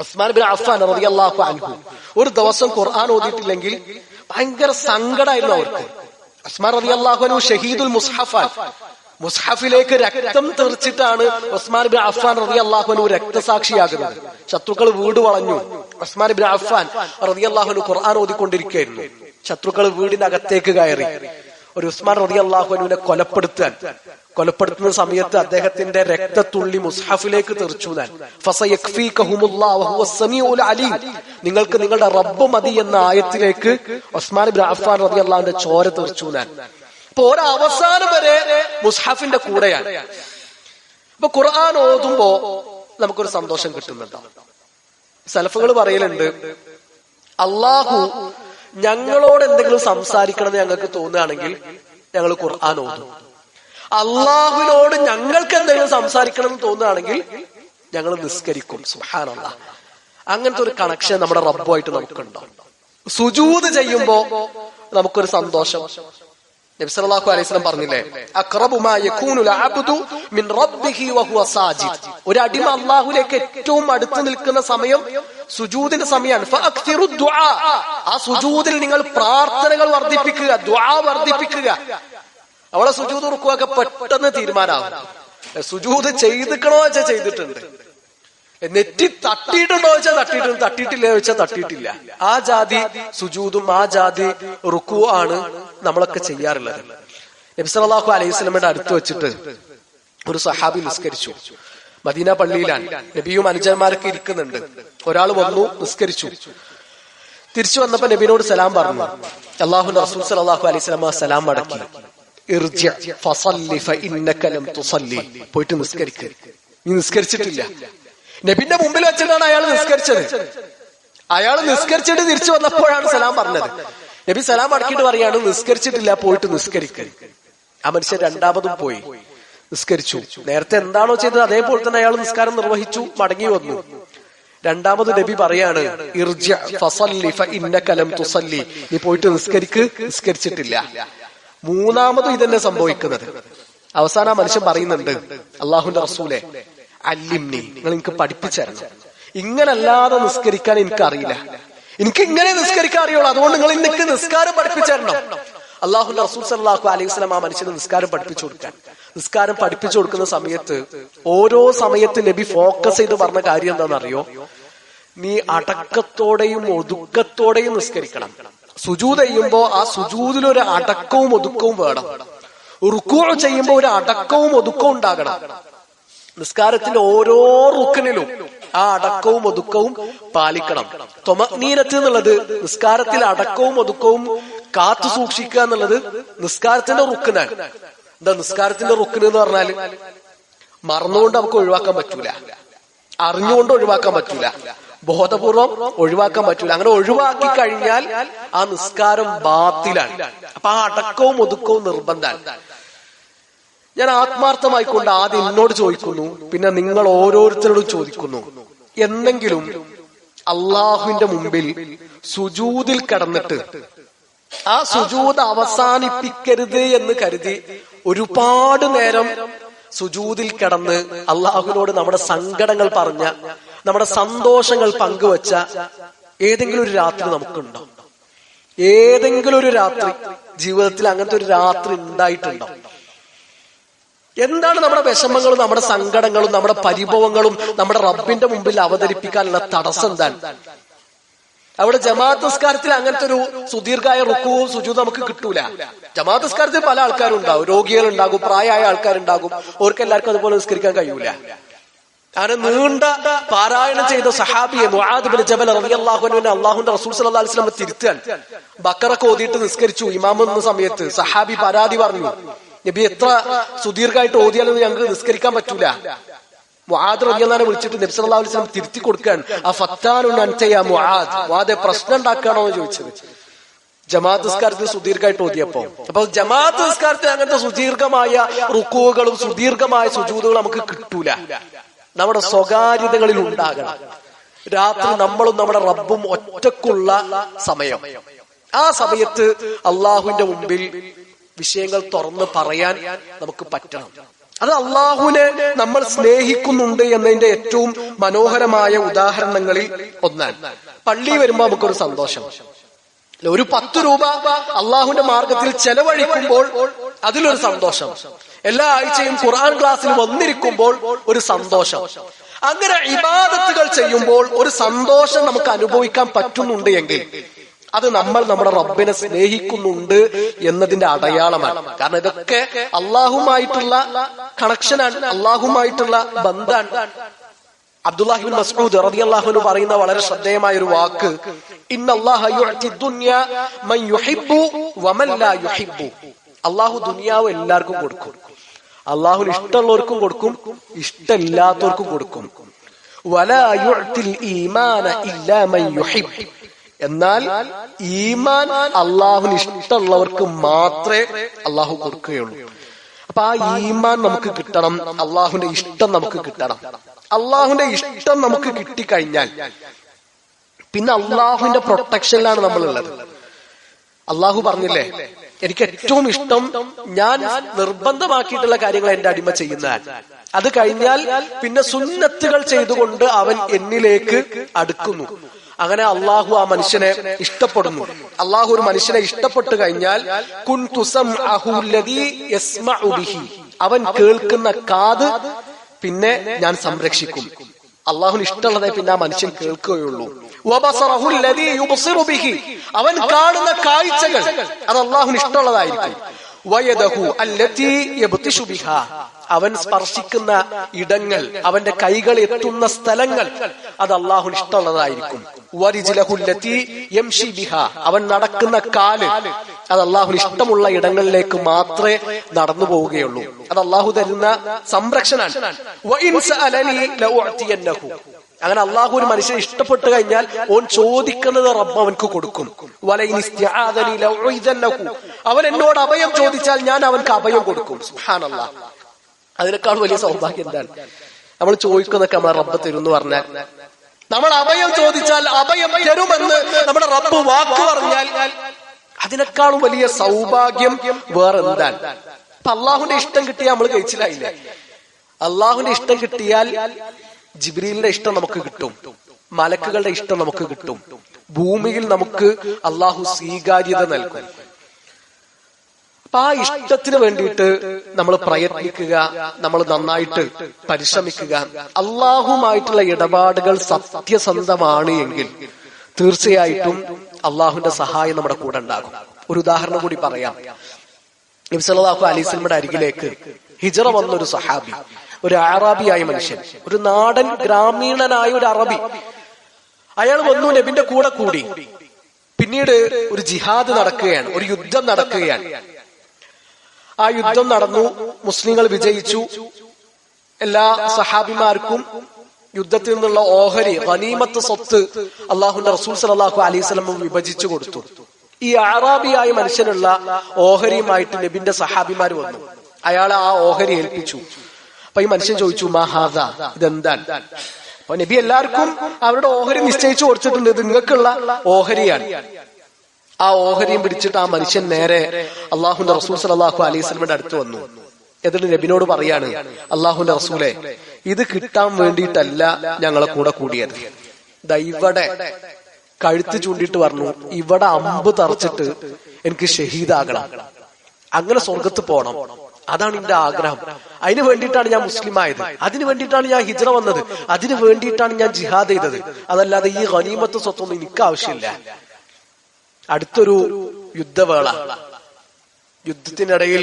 ഉസ്മാൻ ബിൻ അഫ്ഫാൻ റളിയല്ലാഹു അൻഹു ഒരു ദിവസം ഖുർആൻ ഓതിയിട്ടില്ലെങ്കിൽ ഭയങ്കര സങ്കടമായിരുന്നു അവർക്ക്. ഉസ്മാൻ റളിയല്ലാഹു അൻഹു ഷഹീദുൽ മുസ്ഹഫാൻ, മുസ്ഹഫിലേക്ക് രക്തം തെറിച്ചിട്ടാണ് ഉസ്മാൻ ബിൻ അഫ്ഫാൻ റളിയല്ലാഹു അൻഹു രക്തസാക്ഷിയാകുന്നത്. ശത്രുക്കൾ വീട് വളഞ്ഞു, ഉസ്മാൻ ബിൻ അഫ്ഫാൻ റളിയല്ലാഹു അൻഹു ഖുർആൻ ഓതിക്കൊണ്ടിരിക്കുകയായിരുന്നു. ശത്രുക്കൾ വീടിനകത്തേക്ക് കയറി ഒരു ഉസ്മാൻ റളിയല്ലാഹു അൻഹുവിനെ കൊലപ്പെടുത്തുന്ന സമയത്ത് അദ്ദേഹത്തിന്റെ രക്തത്തുള്ളി മുസ്ഹഫിലേക്ക് തെറിച്ചു. നിങ്ങൾക്ക് നിങ്ങളുടെ റബ്ബ് മതി എന്ന ആയത്തിലേക്ക് ഉസ്മാൻ ബിൻ അഫ്ഫാൻ റളിയല്ലാഹു അൻഹുവിന്റെ ചോര തെറിച്ചു. അപ്പൊ ഒരവസാനം വരെ മുസ്ഹഫിന്റെ കൂടെയാണ്. അപ്പൊ ഖുർആൻ ഓതുമ്പോ നമുക്കൊരു സന്തോഷം കിട്ടുന്നുണ്ടോ? സലഫുകൾ പറയലുണ്ട്, അള്ളാഹു ഞങ്ങളോട് എന്തെങ്കിലും സംസാരിക്കണമെന്ന് ഞങ്ങൾക്ക് തോന്നുകയാണെങ്കിൽ ഞങ്ങൾ ഖുർആൻ ഓതും. അള്ളാഹുവിനോട് ഞങ്ങൾക്ക് എന്തെങ്കിലും സംസാരിക്കണമെന്ന് തോന്നുകയാണെങ്കിൽ ഞങ്ങൾ നിസ്കരിക്കും. സുബ്ഹാനല്ലാഹ്. അങ്ങനത്തെ ഒരു കണക്ഷൻ നമ്മുടെ റബ്ബുമായിട്ട് നമുക്കുണ്ടോ? സുജൂദ് ചെയ്യുമ്പോ നമുക്കൊരു സന്തോഷം. നബി സല്ലല്ലാഹു അലൈഹി വസല്ലം പറഞ്ഞില്ലേ, അഖറബു മാ യകൂനുൽ അബ്ദു മിൻ റബ്ബിഹി വഹുവ സാജിദ്, ഒരു അടിമ അല്ലാഹുവിലേക്ക് ഏറ്റവും അടുത്ത് നിൽക്കുന്ന സമയം സുജൂദിന്റെ സമയമാണ്. ഫഅക്തിറു ദുആ, ആ സുജൂദിൽ നിങ്ങൾ പ്രാർത്ഥനകൾ വർദ്ധിപ്പിക്കുക, ദുആ വർദ്ധിപ്പിക്കുക. അവളെ സുജൂദ് റുക്കുവൊക്കെ പെട്ടെന്ന് തീരുമാനമാകും. സുജൂദ് ചെയ്തിക്കണോ വെച്ചാൽ ചെയ്തിട്ടുണ്ട്, നെറ്റി തട്ടിയിട്ടുണ്ടോ വെച്ചാൽ തട്ടിയിട്ടുണ്ട്, തട്ടിയിട്ടില്ല വെച്ചാൽ തട്ടിയിട്ടില്ല. ആ ജാതി സുജൂദും ആ ജാതി റുക്കു ആണ് നമ്മളൊക്കെ ചെയ്യാറുള്ളത്. നബി സല്ലല്ലാഹു അലൈഹി വസല്ലമയുടെ അടുത്ത് വെച്ചിട്ട് ഒരു സഹാബി നിസ്കരിച്ചു. മദീന പള്ളിയിലാണ്, നബിയും അനുചരന്മാരൊക്കെ ഇരിക്കുന്നുണ്ട്. ഒരാൾ വന്നു, നിസ്കരിച്ചു. തിരിച്ചു വന്നപ്പോ നബിയോട് സലാം പറഞ്ഞു. അല്ലാഹുവിന്റെ റസൂൽ സല്ലല്ലാഹു അലൈഹി വസല്ലമ സലാം മടക്കി, ഇർജി ഫസല്ലി ഫഇന്നക ലം തുസല്ലി, പോയിട്ട് നിസ്കരിക്കുക, നീ നിസ്കരിച്ചിട്ടില്ല. നബിന്റെ മുമ്പിൽ വെച്ചിട്ടാണ് അയാൾ നിസ്കരിച്ചത്. അയാൾ നിസ്കരിച്ചിട്ട് തിരിച്ചു വന്നപ്പോഴാണ് സലാം പറഞ്ഞത്. നബി സലാം അടക്കിയിട്ട് പറയാണ്, നിസ്കരിച്ചിട്ടില്ല, പോയിട്ട് നിസ്കരിക്കുക. ആ മനുഷ്യൻ രണ്ടാമതും പോയി നിസ്കരിച്ചു. നേരത്തെ എന്താണോ ചെയ്തത് അതേപോലെ തന്നെ അയാൾ നിസ്കാരം നിർവഹിച്ചു, മടങ്ങി വന്നു. രണ്ടാമത് നബി പറയാണ്, ഇർജി ഫസല്ലി ഫഇന്നക ലം തുസല്ലി, നീ പോയിട്ട് നിസ്കരിക്ക്, നിസ്കരിച്ചിട്ടില്ല. മൂന്നാമതും ഇതന്നെ സംഭവിക്കുന്നത്. അവസാനം ആ മനുഷ്യൻ പറയുന്നുണ്ട്, അല്ലാഹുവിന്റെ റസൂലേ അല്ലിംനി, നിങ്ങൾ എനിക്ക് പഠിപ്പിച്ചു തരണം, ഇങ്ങനല്ലാതെ നിസ്കരിക്കാൻ എനിക്കറിയില്ല, എനിക്ക് ഇങ്ങനെ നിസ്കരിക്കാൻ അറിയുള്ളൂ, അതുകൊണ്ട് നിങ്ങൾ എനിക്ക് നിസ്കാരം പഠിപ്പിച്ചു തരണം. അല്ലാഹുവിന്റെ റസൂൽ സല്ലല്ലാഹു അലൈഹി വസല്ലം ആ മനുഷ്യന് നിസ്കാരം പഠിപ്പിച്ചു കൊടുക്കാൻ. നിസ്കാരം പഠിപ്പിച്ചു കൊടുക്കുന്ന സമയത്ത് ഓരോ സമയത്ത് നബി ഫോക്കസ് ചെയ്ത് പറഞ്ഞ കാര്യം എന്താണെന്നറിയോ? നീ അടക്കത്തോടെയും ഒതുക്കത്തോടെയും നിസ്കരിക്കണം. സുജൂദ് ചെയ്യുമ്പോ ആ സുജൂദിലൊരു അടക്കവും ഒതുക്കവും വേണം. റുക്കൂ ചെയ്യുമ്പോ ഒരു അടക്കവും ഒതുക്കവും ഉണ്ടാകണം. നിസ്കാരത്തിന്റെ ഓരോ റുക്കിനിലും ആ അടക്കവും ഒതുക്കവും പാലിക്കണം. ത്വമഅ്നീനത്ത് എന്നുള്ളത് നിസ്കാരത്തിൽ അടക്കവും ഒതുക്കവും കാത്തു സൂക്ഷിക്കുക എന്നുള്ളത് നിസ്കാരത്തിന്റെ റുക്കിനാണ്. എന്താ നിസ്കാരത്തിന്റെ റുക്കിന് എന്ന് പറഞ്ഞാല് മറന്നുകൊണ്ട് നമുക്ക് ഒഴിവാക്കാൻ പറ്റൂല, അറിഞ്ഞുകൊണ്ട് ഒഴിവാക്കാൻ പറ്റൂല, ബോധപൂർവം ഒഴിവാക്കാൻ പറ്റൂല. അങ്ങനെ ഒഴിവാക്കി കഴിഞ്ഞാൽ ആ നിസ്കാരം ബാത്തിലാണ്. അപ്പൊ ആ അടക്കവും ഒതുക്കവും നിർബന്ധമാണ്. ഞാൻ ആത്മാർത്ഥമായിക്കൊണ്ട് ആദ്യം എന്നോട് ചോദിക്കുന്നു, പിന്നെ നിങ്ങൾ ഓരോരുത്തരോടും ചോദിക്കുന്നു, എന്നെങ്കിലും അള്ളാഹുവിന്റെ മുമ്പിൽ സുജൂദിൽ കിടന്നിട്ട് ആ സുജൂദ് അവസാനിപ്പിക്കരുത് എന്ന് കരുതി ഒരുപാട് നേരം സുജൂദിൽ കിടന്ന് അള്ളാഹുവിനോട് നമ്മുടെ സങ്കടങ്ങൾ പറഞ്ഞ, നമ്മുടെ സന്തോഷങ്ങൾ പങ്കുവച്ച ഏതെങ്കിലും ഒരു രാത്രി നമുക്കുണ്ടോ? ഏതെങ്കിലും ഒരു രാത്രി ജീവിതത്തിൽ അങ്ങനത്തെ ഒരു രാത്രി ഉണ്ടായിട്ടുണ്ടോ? എന്താണ് നമ്മുടെ വിഷമങ്ങളും നമ്മുടെ സങ്കടങ്ങളും നമ്മുടെ പരിഭവങ്ങളും നമ്മുടെ റബ്ബിന്റെ മുമ്പിൽ അവതരിപ്പിക്കാനുള്ള തടസ്സം എന്താണ്? അവിടെ ജമാഅത്ത് നിസ്കാരത്തിൽ അങ്ങനത്തെ ഒരു സുദീർഘമായ റുക്കുവും സുജൂദും നമുക്ക് കിട്ടൂല. ജമാഅത്ത് നിസ്കാരത്തിൽ പല ആൾക്കാരും ഉണ്ടാവും, രോഗികളുണ്ടാകും, പ്രായമായ ആൾക്കാരുണ്ടാകും, അവർക്ക് എല്ലാവർക്കും അതുപോലെ നിസ്കരിക്കാൻ കഴിയൂല. അങ്ങനെ നീണ്ട പാരായണം ചെയ്ത സഹാബിയെ മുആദ് ബിൻ ജബൽ റളിയല്ലാഹു അൻഹുവിനെ അല്ലാഹുവിന്റെ റസൂൽ സ്വല്ലല്ലാഹു അലൈഹി വസല്ലം തിരുത്താൻ ബക്കറ ഓതിയിട്ട് നിസ്കരിച്ചു. ഇമാം എന്ന സമയത്ത് സഹാബി പരാതി പറഞ്ഞു, നബി എത്ര സുദീർഘമായിട്ട് ഓതിയാലും ഞങ്ങൾക്ക് നിസ്കരിക്കാൻ പറ്റൂല. മുആദ് റളിയല്ലാഹു അൻഹു വിളിച്ചിട്ട് നബി സല്ലല്ലാഹു അലൈഹി വസല്ലം തിരുത്തി കൊടുക്കാൻ, അഫത്താനുൻ അൻത യാ മുആദ്, മുആദ് പ്രശ്നം ഉണ്ടാക്കുകയാണോ എന്ന് ചോദിച്ചത് ജമാഅത്ത് നിസ്കാരത്തിൽ സുദീർഘമായിട്ട് ഓതിയപ്പോ. അപ്പൊ ജമാഅത്ത് നിസ്കാരത്തിൽ അങ്ങനത്തെ സുദീർഘമായ റുക്കുകളും സുദീർഘമായ സുജൂദുകളും നമുക്ക് കിട്ടൂല. നമ്മുടെ സ്വകാര്യതകളിൽ ഉണ്ടാകണം. രാത്രി നമ്മളും നമ്മുടെ റബ്ബും ഒറ്റക്കുള്ള സമയം. ആ സമയത്ത് അള്ളാഹുവിന്റെ മുമ്പിൽ വിഷയങ്ങൾ തുറന്ന് പറയാൻ നമുക്ക് പറ്റണം. അത് അള്ളാഹുവിനെ നമ്മൾ സ്നേഹിക്കുന്നുണ്ട് എന്നതിന്റെ ഏറ്റവും മനോഹരമായ ഉദാഹരണങ്ങളിൽ ഒന്നാണ്. പള്ളി വരുമ്പോ നമുക്കൊരു സന്തോഷം. ഒരു 10 രൂപ അള്ളാഹുവിന്റെ മാർഗത്തിൽ ചെലവഴിക്കുമ്പോൾ അതിലൊരു സന്തോഷം. എല്ലാ ആഴ്ചയും ഖുർആൻ ക്ലാസ്സിൽ വന്നിരിക്കുമ്പോൾ ഒരു സന്തോഷം. അങ്ങനെ ഇബാദത്തുകൾ ചെയ്യുമ്പോൾ ഒരു സന്തോഷം നമുക്ക് അനുഭവിക്കാൻ പറ്റുന്നുണ്ട് എങ്കിൽ അത് നമ്മൾ നമ്മുടെ റബ്ബിനെ സ്നേഹിക്കുന്നുണ്ട് എന്നതിന്റെ അടയാളമാണ്. കാരണം ഇതൊക്കെ അള്ളാഹുമായിട്ടുള്ള കണക്ഷനാണ്, അള്ളാഹുമായിട്ടുള്ള ബന്ധാണ്. അബ്ദുല്ലാഹി ഇബ്നു മസ്ഊദ് റളിയല്ലാഹു അൻഹു പറയുന്ന വളരെ ശ്രദ്ധേയമായ ഒരു വാക്ക്, ഇന്നല്ലാഹ യുഅതി ദുനിയ മൻ യുഹിബ്ബു വമൻ ലാ യുഹിബ്ബു. അള്ളാഹു ദുനിയാവ് എല്ലാവർക്കും കൊടുക്കും. അള്ളാഹുവിന് ഇഷ്ടമുള്ളവർക്കും കൊടുക്കും, ഇഷ്ടമില്ലാത്തവർക്കും കൊടുക്കും. വലാ യുഅതിൽ ഈമാന ഇല്ലാ മൻ യുഹിബ്ബു. എന്നാൽ ഈമാൻ അള്ളാഹുവിന് ഇഷ്ടമുള്ളവർക്ക് മാത്രമേ അള്ളാഹു കൊടുക്കുകയുള്ളൂ. അപ്പൊ ആ ഈമാൻ നമുക്ക് കിട്ടണം, അള്ളാഹുവിന്റെ ഇഷ്ടം നമുക്ക് കിട്ടണം. അള്ളാഹുവിന്റെ ഇഷ്ടം നമുക്ക് കിട്ടിക്കഴിഞ്ഞാൽ പിന്നെ അള്ളാഹുവിന്റെ പ്രൊട്ടക്ഷനിലാണ് നമ്മളുള്ളത്. അള്ളാഹു പറഞ്ഞില്ലേ, എനിക്ക് ഏറ്റവും ഇഷ്ടം ഞാൻ നിർബന്ധമാക്കിയിട്ടുള്ള കാര്യങ്ങൾ എന്റെ അടിമ ചെയ്യുന്നതാണ്. അത് കഴിഞ്ഞാൽ പിന്നെ സുന്നത്തുകൾ ചെയ്തുകൊണ്ട് അവൻ എന്നിലേക്ക് അടുക്കുന്നു. അങ്ങനെ അള്ളാഹു ആ മനുഷ്യനെ ഇഷ്ടപ്പെടുന്നു. അള്ളാഹു ഒരു മനുഷ്യനെ ഇഷ്ടപ്പെട്ടു കഴിഞ്ഞാൽ കുൻതു സംഅഹു അല്ലദീ യസ്മഉ ബിഹി, അവൻ കേൾക്കുന്ന കാത് പിന്നെ ഞാൻ സംരക്ഷിക്കും. അള്ളാഹുവിന് ഇഷ്ടമുള്ളതേ പിന്നെ ആ മനുഷ്യൻ കേൾക്കുകയുള്ളൂ. വബസറഹു അല്ലദീ യുബ്സിറു ബിഹി, അവൻ കാണുന്ന കാഴ്ചകൾ അത് അള്ളാഹുവിന് ഇഷ്ടമുള്ളതായിരിക്കും. വയദഹു അല്ലതീ യബ്തിഷു ബിഹാ, അവൻ സ്പർശിക്കുന്ന ഇടങ്ങൾ, അവന്റെ കൈകൾ എത്തുന്ന സ്ഥലങ്ങൾ അത് അള്ളാഹുവിന് ഇഷ്ടമുള്ളതായിരിക്കും. വരിജ്ലഹു അല്ലതീ യംശി ബിഹാ, അവൻ നടക്കുന്ന കാല് അത് അള്ളാഹുവിന് ഇഷ്ടമുള്ള ഇടങ്ങളിലേക്ക് മാത്രമേ നടന്നു പോവുകയുള്ളൂ. അത് അള്ളാഹു തരുന്ന സംരക്ഷണമാണ്. വഇൻ സഅലനി ലഉഅതിയന്നഹു, അങ്ങനെ അള്ളാഹു ഒരു മനുഷ്യനെ ഇഷ്ടപ്പെട്ടു കഴിഞ്ഞാൽ ഓൻ ചോദിക്കുന്നത് റബ്ബ് അവൻക്ക് കൊടുക്കും. വലൈൻ ഇസ്തിആദനി ലഉഇദന്നഹു, അവൻ എന്നോട് അഭയം ചോദിച്ചാൽ ഞാൻ അവൻക്ക് അഭയം കൊടുക്കും. സുബ്ഹാനല്ലാഹ്, അതിനേക്കാൾ വലിയ സൗഭാഗ്യം എന്താണ്? നമ്മൾ ചോദിക്കുന്നൊക്കെ നമ്മുടെ റബ്ബ് തരും എന്ന് പറഞ്ഞാൽ, നമ്മൾ അഭയം ചോദിച്ചാൽ അഭയം തരുമെന്ന് നമ്മുടെ റബ്ബ് വാക്ക് പറഞ്ഞാൽ അതിനേക്കാളും വലിയ സൗഭാഗ്യം വേറെ എന്താണ്? അപ്പൊ അള്ളാഹുവിന്റെ ഇഷ്ടം കിട്ടിയാൽ നമ്മൾ കഴിച്ചില്ലായില്ലേ? അള്ളാഹുവിന്റെ ഇഷ്ടം കിട്ടിയാൽ ജിബ്രീലിന്റെ ഇഷ്ടം നമുക്ക് കിട്ടും, മലക്കുകളുടെ ഇഷ്ടം നമുക്ക് കിട്ടും, ഭൂമിയിൽ നമുക്ക് അള്ളാഹു സ്വീകാര്യത നൽകും. അപ്പൊ ആ ഇഷ്ടത്തിന് വേണ്ടിയിട്ട് നമ്മൾ പ്രയത്നിക്കുക, നമ്മൾ നന്നായിട്ട് പരിശ്രമിക്കുക. അള്ളാഹുമായിട്ടുള്ള ഇടപാടുകൾ സത്യസന്ധമാണ് എങ്കിൽ തീർച്ചയായിട്ടും അള്ളാഹുവിന്റെ സഹായം നമ്മുടെ കൂടെ ഉണ്ടാകും. ഒരു ഉദാഹരണം കൂടി പറയാം. നബി സല്ലല്ലാഹു അലൈഹി വസല്ലമയുടെ അരികിലേക്ക് ഹിജറ വന്നൊരു സഹാബി, ഒരു അറാബിയായ മനുഷ്യൻ, ഒരു നാടൻ ഗ്രാമീണനായ ഒരു അറബി. അയാൾ വന്നു, നബിന്റെ കൂടെ കൂടി. പിന്നീട് ഒരു ജിഹാദ് നടക്കുകയാണ്, ഒരു യുദ്ധം നടക്കുകയാണ്. ആ യുദ്ധം നടന്നു, മുസ്ലിങ്ങൾ വിജയിച്ചു. എല്ലാ സഹാബിമാർക്കും യുദ്ധത്തിൽ നിന്നുള്ള ഓഹരി, ഗനീമത്ത് സ്വത്ത് അള്ളാഹുവിന്റെ റസൂൽ സല്ലല്ലാഹു അലൈഹി വസല്ലം വിഭജിച്ചു കൊടുത്തു. ഈ അറാബിയായ മനുഷ്യനുള്ള ഓഹരിയുമായിട്ട് നബിന്റെ സഹാബിമാർ വന്നു. അയാൾ ആ ഓഹരി ഏൽപ്പിച്ചു. അപ്പൊ ഈ മനുഷ്യൻ ചോദിച്ചു, മാ ഹാദ, ഇതെന്താണ്? അപ്പൊ നബി എല്ലാവർക്കും അവരുടെ ഓഹരി നിശ്ചയിച്ചു കൊടുത്തിട്ടുണ്ട്, ഇത് നിങ്ങൾക്കുള്ള ഓഹരിയാണ്. ആ ഓഹരിയും പിടിച്ചിട്ട് ആ മനുഷ്യൻ നേരെ അള്ളാഹുവിന്റെ റസൂൽ സല്ലല്ലാഹു അലൈഹി വസല്ലമയുടെ അടുത്ത് വന്നു. എന്നിട്ട് നബിനോട് പറയാണ്, അള്ളാഹുവിന്റെ റസൂലെ, ഇത് കിട്ടാൻ വേണ്ടിയിട്ടല്ല ഞങ്ങളെ കൂടെ കൂടിയത്. ഇവിടെ കഴുത്ത് ചൂണ്ടിട്ട് പറഞ്ഞു, ഇവിടെ അമ്പ് തറച്ചിട്ട് എനിക്ക് ഷഹീദാകണം, അങ്ങനെ സ്വർഗത്ത് പോകണം, അതാണ് എന്റെ ആഗ്രഹം. അതിനു വേണ്ടിയിട്ടാണ് ഞാൻ മുസ്ലിം ആയത്, അതിനു വേണ്ടിയിട്ടാണ് ഞാൻ ഹിജ്റ വന്നത്, അതിനു വേണ്ടിയിട്ടാണ് ഞാൻ ജിഹാദ് ചെയ്തത്. അതല്ലാതെ ഈ ഗനീമത്ത് സ്വത്തൊന്നും എനിക്ക് ആവശ്യമില്ല. അടുത്തൊരു യുദ്ധവേള, യുദ്ധത്തിനിടയിൽ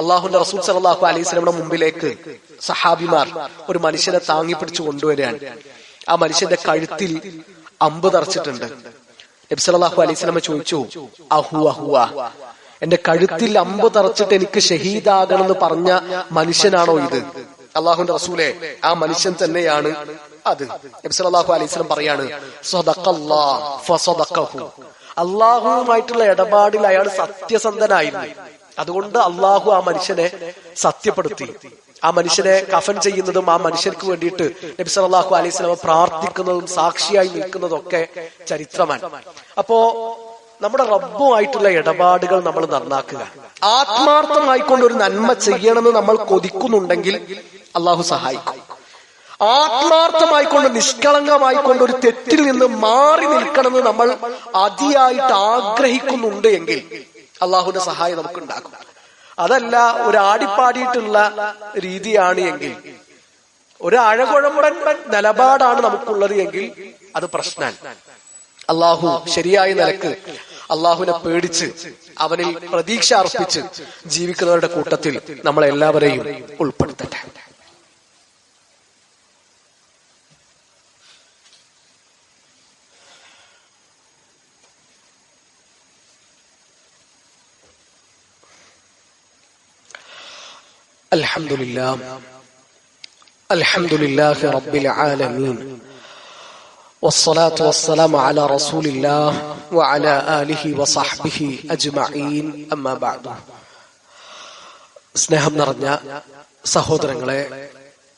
അള്ളാഹുവിന്റെ റസൂൽ സല്ലല്ലാഹു അലൈഹി വസല്ലമയുടെ മുമ്പിലേക്ക് സഹാബിമാർ ഒരു മനുഷ്യനെ താങ്ങി പിടിച്ചു കൊണ്ടുവരികയാണ്. ആ മനുഷ്യന്റെ കഴുത്തിൽ അമ്പ് തറച്ചിട്ടുണ്ട്. നബി സല്ലല്ലാഹു അലൈഹി വസല്ലം ചോദിച്ചു, അഹുവ, എന്റെ കഴുത്തിൽ അമ്പ് തറച്ചിട്ട് എനിക്ക് ഷഹീദാകണമെന്ന് പറഞ്ഞ മനുഷ്യനാണോ ഇത്? അള്ളാഹുവിന്റെ റസൂലെ, ആ മനുഷ്യൻ തന്നെയാണ് അത്. നബി സല്ലല്ലാഹു അലൈഹി വസല്ലം പറയാണ്, സദഖല്ലാഹ് ഫസദഖഹു, അള്ളാഹുവുമായിട്ടുള്ള ഇടപാടിൽ അയാൾ സത്യസന്ധനായിരുന്നു, അതുകൊണ്ട് അള്ളാഹു ആ മനുഷ്യനെ സത്യപ്പെടുത്തി. ആ മനുഷ്യനെ കഫൻ ചെയ്യുന്നതും ആ മനുഷ്യർക്ക് വേണ്ടിയിട്ട് നബി സല്ലല്ലാഹു അലൈഹി വസല്ലം പ്രാർത്ഥിക്കുന്നതും സാക്ഷിയായി നിൽക്കുന്നതും ഒക്കെ ചരിത്രമാണ്. അപ്പോ നമ്മുടെ റബ്ബുമായിട്ടുള്ള ഇടപാടുകൾ നമ്മൾ നന്നാക്കുക. ആത്മാർത്ഥമായിക്കൊണ്ട് ഒരു നന്മ ചെയ്യണമെന്ന് നമ്മൾ കൊതിക്കുന്നുണ്ടെങ്കിൽ അള്ളാഹു സഹായിക്കും. ആത്മാർത്ഥമായിക്കൊണ്ട് നിഷ്കളങ്കമായിക്കൊണ്ട് ഒരു തെറ്റിൽ നിന്ന് മാറി നിൽക്കണമെന്ന് നമ്മൾ അതിയായിട്ട് ആഗ്രഹിക്കുന്നുണ്ട് എങ്കിൽ അള്ളാഹുവിന്റെ സഹായം നമുക്ക് ഉണ്ടാകും. അതല്ല ഒരു ആടിപ്പാടിയിട്ടുള്ള രീതിയാണ് എങ്കിൽ, ഒരു അഴകുഴമ്പൻ നിലപാടാണ് നമുക്കുള്ളത് എങ്കിൽ അത് പ്രശ്നമാണ്. അള്ളാഹു ശരിയായ നിലക്ക് അള്ളാഹുവിനെ പേടിച്ച് അവനിൽ പ്രതീക്ഷ അർപ്പിച്ച് ജീവിക്കുന്നവരുടെ കൂട്ടത്തിൽ നമ്മളെല്ലാവരെയും ഉൾപ്പെടുത്തട്ടെ. അൽഹംദുലില്ലാഹി റബ്ബിൽ ആലമീൻ വസ്സലാത്തു വസ്സലാമു അലാ റസൂലില്ലാഹ് വഅലാ ആലിഹി വസഹ്ബിഹി അജ്മഈൻ. അമ്മാ ബഅദു. സ്നേഹം നിറഞ്ഞ സഹോദരങ്ങളെ,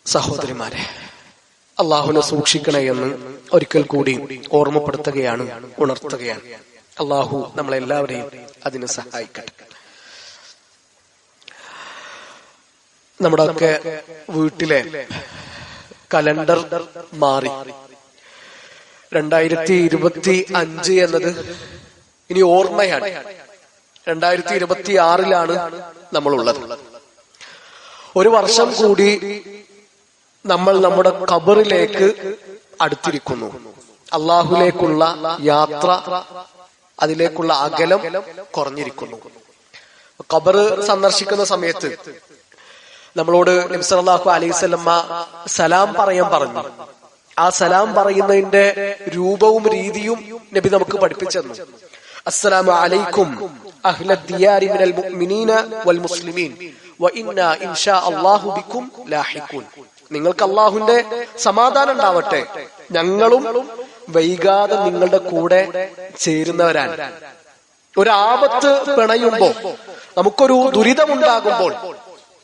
സഹോദരിമാരെ, അള്ളാഹുവിനെ സൂക്ഷിക്കണേ എന്ന് ഒരിക്കൽ കൂടി ഓർമ്മപ്പെടുത്തുകയാണ്, ഉണർത്തുകയാണ്. അള്ളാഹു നമ്മളെല്ലാവരെയും അതിന് സഹായിക്കട്ടെ. നമ്മുടെയൊക്കെ വീട്ടിലെ കലണ്ടർ മാറി. 2025 എന്നത് ഇനി ഓർമ്മയാണ്. 2026 നമ്മളുള്ളത്. ഒരു വർഷം കൂടി നമ്മൾ നമ്മുടെ ഖബറിലേക്ക് അടുത്തിരിക്കുന്നു. അള്ളാഹുലേക്കുള്ള യാത്ര, അതിലേക്കുള്ള അകലം കുറഞ്ഞിരിക്കുന്നു. ഖബർ സന്ദർശിക്കുന്ന സമയത്ത് നമ്മളോട് നബി സല്ലല്ലാഹു അലൈഹി വസല്ലമ സലാം പറയാൻ പറഞ്ഞു. ആ സലാം പറയുന്നതിന്റെ രൂപവും രീതിയും നബി നമുക്ക് പഠിപ്പിച്ചു തന്നു. അസ്സലാമു അലൈക്കും അഹ്ലദ് ദിയാരി മിനൽ മുഅ്മിനീന വൽ മുസ്ലിമീൻ വ ഇന്നാ ഇൻഷാ അല്ലാഹു ബിക്കും ലാഹിഖൂൻ. നിങ്ങൾക്ക് അള്ളാഹുവിന്റെ സമാധാനം ഉണ്ടാവട്ടെ, ഞങ്ങളും വൈകാതെ നിങ്ങളുടെ കൂടെ ചേരുന്നവരാണ്. ഒരു ആപത്ത് പിണയുമ്പോ, നമുക്കൊരു ദുരിതമുണ്ടാകുമ്പോൾ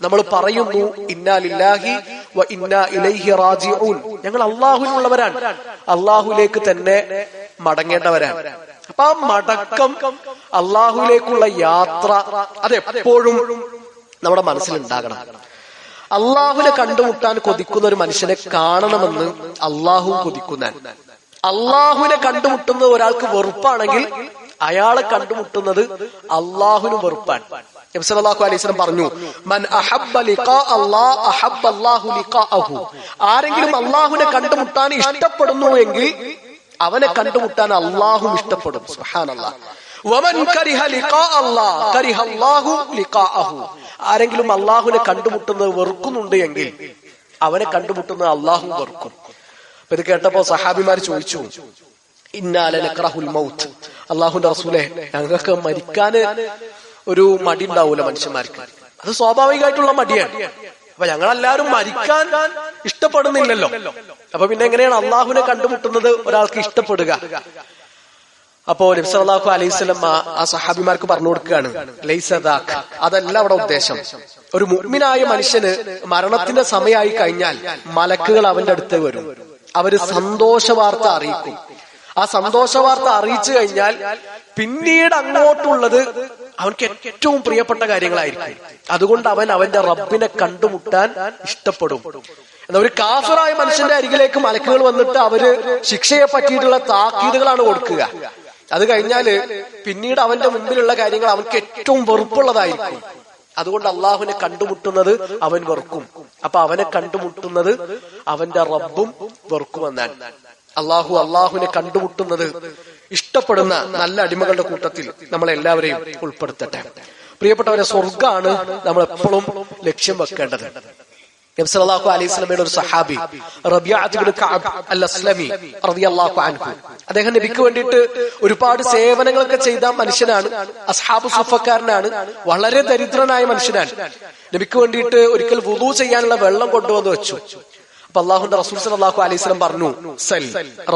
നമ്മൾ പറയുന്നു, ഇന്നാ ലില്ലാഹി വ ഇന്നാ ഇലൈഹി റാജിഊൻ. ഞങ്ങൾ അള്ളാഹുവിനുള്ളവരാണ്, അള്ളാഹുലേക്ക് തന്നെ മടങ്ങേണ്ടവരാണ്. അപ്പൊ ആ മടക്കം, അള്ളാഹുലേക്കുള്ള യാത്ര, അതെപ്പോഴും നമ്മുടെ മനസ്സിലുണ്ടാകണം. അള്ളാഹുവിനെ കണ്ടുമുട്ടാൻ കൊതിക്കുന്ന ഒരു മനുഷ്യനെ കാണണമെന്ന് അള്ളാഹു കൊതിക്കുന്നതാണ്. അള്ളാഹുവിനെ കണ്ടുമുട്ടുന്നത് ഒരാൾക്ക് വെറുപ്പാണെങ്കിൽ അയാളെ കണ്ടുമുട്ടുന്നത് അള്ളാഹുവിന് വെറുപ്പാണ്. നബി സല്ലല്ലാഹു അലൈഹി വസല്ലം പറഞ്ഞു, മൻ അഹബ്ബ ലിഖാ അല്ലാഹ് അഹബ്ബ അല്ലാഹു ലിഖാഅഹു. ആരെങ്കിലും അള്ളാഹുവിനെ കണ്ടുമുട്ടാൻ ഇഷ്ടപ്പെടുന്നു എങ്കിൽ അവനെ കണ്ടുമുട്ടാൻ അള്ളാഹു ഇഷ്ടപ്പെടും. സുബ്ഹാനല്ലാഹ്. വമൻ കരിഹ ലിഖാ അല്ലാഹ് കരിഹ അല്ലാഹു ലിഖാഅഹു. ആരെങ്കിലും അള്ളാഹുവിനെ കണ്ടുമുട്ടുന്നത് വെറുക്കുന്നുണ്ട് എങ്കിൽ അവനെ കണ്ടുമുട്ടുന്നത് അള്ളാഹു വെറുക്കും. അപ്പൊ ഇത് കേട്ടപ്പോ സഹാബിമാർ ചോദിച്ചു, ഇന്നാ ലനക്റഹുൽ മൗത്ത്, അള്ളാഹുവിന്റെ റസൂലേ, ഞങ്ങൾക്ക് മരിക്കാൻ ഒരു മടി ഉണ്ടാവൂല മനുഷ്യന്മാർക്ക്, അത് സ്വാഭാവികമായിട്ടുള്ള മടിയാണ്. അപ്പൊ ഞങ്ങളെല്ലാവരും മരിക്കാൻ ഇഷ്ടപ്പെടുന്നില്ലല്ലോ. അപ്പൊ പിന്നെ എങ്ങനെയാണ് അള്ളാഹുവിനെ കണ്ടുമുട്ടുന്നത് ഒരാൾക്ക് ഇഷ്ടപ്പെടുക? അപ്പോ നബി സല്ലല്ലാഹു അലൈഹി വസല്ലം ആ സഹാബിമാർക്ക് പറഞ്ഞു കൊടുക്കുകയാണ്, ലൈസ ദാക്, അതല്ല അവിടെ ഉദ്ദേശം. ഒരു മുഅ്മിനായ മനുഷ്യന് മരണത്തിന്റെ സമയമായി കഴിഞ്ഞാൽ മലക്കുകൾ അവന്റെ അടുത്ത് വരും. അവര് സന്തോഷ വാർത്ത അറിയിക്കും. ആ സന്തോഷ വാർത്ത അറിയിച്ചു കഴിഞ്ഞാൽ പിന്നീട് അങ്ങോട്ടുള്ളത് അവൻക്ക് ഏറ്റവും പ്രിയപ്പെട്ട കാര്യങ്ങളായിരിക്കും. അതുകൊണ്ട് അവൻ അവന്റെ റബ്ബിനെ കണ്ടുമുട്ടാൻ ഇഷ്ടപ്പെടും. എന്നാൽ ഒരു കാഫിറായ മനുഷ്യന്റെ അരികിലേക്ക് മലക്കുകൾ വന്നിട്ട് അവര് ശിക്ഷയെ പറ്റിയിട്ടുള്ള താക്കീതുകളാണ് കൊടുക്കുക. അത് കഴിഞ്ഞാല് പിന്നീട് അവന്റെ മുമ്പിലുള്ള കാര്യങ്ങൾ അവൻക്ക് ഏറ്റവും വെറുപ്പുള്ളതായിരിക്കും. അതുകൊണ്ട് അള്ളാഹുവിനെ കണ്ടുമുട്ടുന്നത് അവൻ വെറുക്കും. അപ്പൊ അവനെ കണ്ടുമുട്ടുന്നത് അവന്റെ റബ്ബും വെറുക്കുമെന്നാണ്. അള്ളാഹുവിനെ കണ്ടുമുട്ടുന്നത് ഇഷ്ടപ്പെടുന്ന നല്ല അടിമകളുടെ കൂട്ടത്തിൽ നമ്മളെല്ലാവരെയും ഉൾപ്പെടുത്തട്ടെ. പ്രിയപ്പെട്ടവരെ, സ്വർഗ്ഗാണ് നമ്മൾ എപ്പോഴും ലക്ഷ്യം വെക്കേണ്ടത്. നബി സല്ലല്ലാഹു അലൈഹി വസല്ലമയുടെ ഒരു സഹാബി റബീഅത്ത് ഇബ്നു കഅബ് അൽ-അസ്ലമി റളിയല്ലാഹു അൻഹു, അദ്ദേഹം നബിക്ക് വേണ്ടിയിട്ട് ഒരുപാട് സേവനങ്ങളൊക്കെ ചെയ്ത മനുഷ്യനാണ്. അസ്ഹാബു സുഫക്കാരനാണ്. വളരെ ദരിദ്രനായ മനുഷ്യനാണ്. നബിക്ക് വേണ്ടിയിട്ട് ഒരിക്കൽ വുളൂ ചെയ്യാനുള്ള വെള്ളം കൊണ്ടുവന്ന് വെച്ചു. അപ്പൊ അള്ളാഹുന്റെ റസൂൽ സല്ലല്ലാഹു അലൈഹി വസല്ലം പറഞ്ഞു, സൽ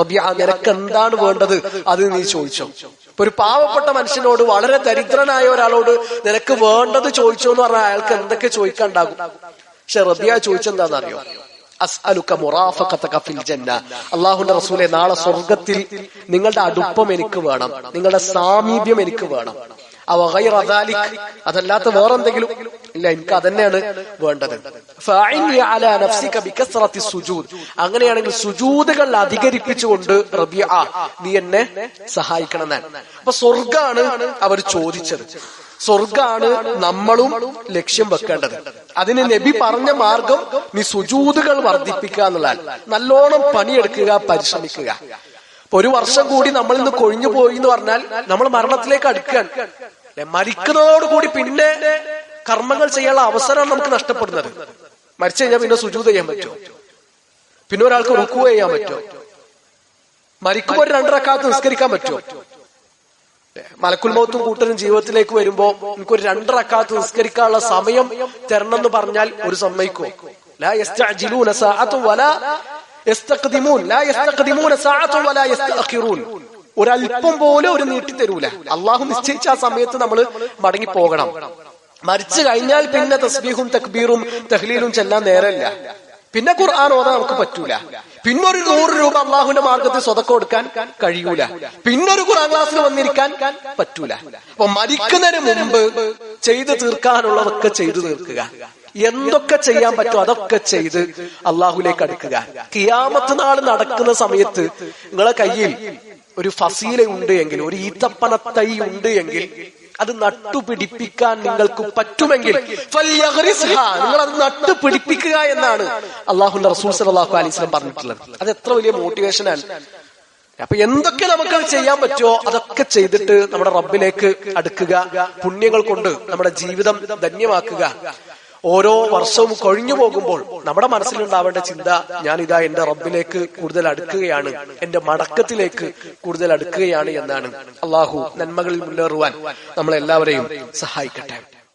റബീഅ, നിനക്ക് എന്താണ് വേണ്ടത് അത് നീ ചോദിച്ചോ. ഇപ്പൊ ഒരു പാവപ്പെട്ട മനുഷ്യനോട്, വളരെ ദരിദ്രനായ ഒരാളോട് നിനക്ക് വേണ്ടത് ചോദിച്ചോ എന്ന് പറഞ്ഞാൽ അയാൾക്ക് എന്തൊക്കെ ചോദിക്കാണ്ടാകും. പക്ഷെ റബീഅ ചോദിച്ചെന്താണെന്നറിയോ? അസ്അലുക മുറാഫഖതക ഫിൽ ജന്ന, അല്ലാഹുവിന്റെ റസൂലേ, നാളെ സ്വർഗ്ഗത്തിൽ നിങ്ങളുടെ അടുപ്പം എനിക്ക് വേണം, നിങ്ങളുടെ സാമീപ്യം എനിക്ക് വേണം. അവ ഗൈറ ദാലിക്, അതല്ലാത്ത വേറെന്തെങ്കിലും ഇല്ല, എനിക്ക് അതന്നെയാണ് വേണ്ടത്. ഫഅഇനി അലാ നഫ്സിക ബികസ്റത്തി സുജൂദ്, അങ്ങനെയാണെങ്കിൽ സുജൂദുകൾ അധികരിപ്പിച്ചുകൊണ്ട് റബീഅ നീ എന്നെ സഹായിക്കണം എന്നാണ്. അപ്പൊ സ്വർഗ്ഗാണ് അവർ ചോദിച്ചത്. സ്വർഗ്ഗാണ് നമ്മളും ലക്ഷ്യം വെക്കേണ്ടത്. അതിന് നബി പറഞ്ഞ മാർഗം നീ സുജൂദുകൾ വർദ്ധിപ്പിക്കുക എന്നുള്ളതാണ്. നല്ലോണം പണിയെടുക്കുക, പരിശ്രമിക്കുക. ഇപ്പൊ ഒരു വർഷം കൂടി നമ്മളിൽ നിന്ന് കൊഴിഞ്ഞു പോയി എന്ന് പറഞ്ഞാൽ നമ്മൾ മരണത്തിലേക്ക് അടുക്കുകയാണ്. മരിക്കുന്നതോടുകൂടി പിന്നെ കർമ്മങ്ങൾ ചെയ്യാനുള്ള അവസരമാണ് നമുക്ക് നഷ്ടപ്പെടുന്നത്. മരിച്ചു കഴിഞ്ഞാൽ പിന്നെ സുജൂദ് ചെയ്യാൻ പറ്റുമോ? പിന്നെ ഒരാൾക്ക് റുക്കൂ ചെയ്യാൻ പറ്റുമോ? മരിക്കുമ്പോൾ ഒരു 2 റക്അത്ത് നിസ്കരിക്കാൻ പറ്റുമോ? മലക്കുൽ മൗത്തും കൂട്ടരും ജീവിതത്തിലേക്ക് വരുമ്പോ എനിക്കൊരു 2 റക്അത്ത് നിസ്കരിക്കാനുള്ള സമയം തരണം എന്ന് പറഞ്ഞാൽ ഒരു സമ്മതിക്കോ? ലാ യസ്തഅജിലൂന സഅഅതു വലാ യസ്തഖദിമൂൻ, ലാ യസ്തഖദിമൂന സഅഅതു വലാ യസ്തഅഖിറൂൻ. ഒരല്പം പോലെ ഒരു നീട്ടി തരൂല. അള്ളാഹു നിശ്ചയിച്ച ആ സമയത്ത് നമ്മൾ മടങ്ങി പോകണം. മരിച്ചു കഴിഞ്ഞാൽ പിന്നെ തസ്ബീഹും തക്ബീറും തഹ്ലീലും ചെല്ലാൻ നേരമില്ല. പിന്നെ ഖുർആൻ ഓതാൻ നമുക്ക് പറ്റൂല. പിന്നൊരു 100 രൂപ അള്ളാഹുവിന്റെ മാർഗത്തിൽ സ്വതക്ക കൊടുക്കാൻ കഴിയൂല. പിന്നൊരു ഖുർആൻ ക്ലാസ്സിൽ വന്നിരിക്കാൻ പറ്റൂല. അപ്പൊ മരിക്കുന്നതിന് മുമ്പ് ചെയ്തു തീർക്കാനുള്ളതൊക്കെ ചെയ്തു തീർക്കുക. എന്തൊക്കെ ചെയ്യാൻ പറ്റുമോ അതൊക്കെ ചെയ്ത് അള്ളാഹുലേക്ക് അടുക്കുക. ഖിയാമത്ത് നാൾ നടക്കുന്ന സമയത്ത് നിങ്ങളെ കയ്യിൽ ഒരു ഫസീല ഉണ്ട് എങ്കിൽ, ഒരു ഈത്തപ്പന തൈ ഉണ്ട് എങ്കിൽ, അത് നട്ടുപിടിപ്പിക്കാൻ നിങ്ങൾക്ക് പറ്റുമെങ്കിൽ നിങ്ങൾ അത് നട്ടുപിടിപ്പിക്കുക എന്നാണ് അള്ളാഹുന്റെ റസൂൽ സല്ലല്ലാഹു അലൈഹി വസല്ലം പറഞ്ഞിട്ടുള്ളത്. അത് എത്ര വലിയ മോട്ടിവേഷനാണ്. അപ്പൊ എന്തൊക്കെ നമുക്ക് ചെയ്യാൻ പറ്റുമോ അതൊക്കെ ചെയ്തിട്ട് നമ്മുടെ റബ്ബിലേക്ക് അടുക്കുക. പുണ്യങ്ങൾ കൊണ്ട് നമ്മുടെ ജീവിതം ധന്യമാക്കുക. ഓരോ വർഷവും കൊഴിഞ്ഞു പോകുമ്പോൾ നമ്മുടെ മനസ്സിലുണ്ടാവേണ്ട ചിന്ത, ഞാനിതാ എന്റെ റബ്ബിലേക്ക് കൂടുതൽ അടുക്കുകയാണ്, എന്റെ മടക്കത്തിലേക്ക് കൂടുതൽ അടുക്കുകയാണ് എന്നാണ്. അള്ളാഹു നന്മകളിൽ മുന്നേറുവാൻ നമ്മളെല്ലാവരെയും സഹായിക്കട്ടെ.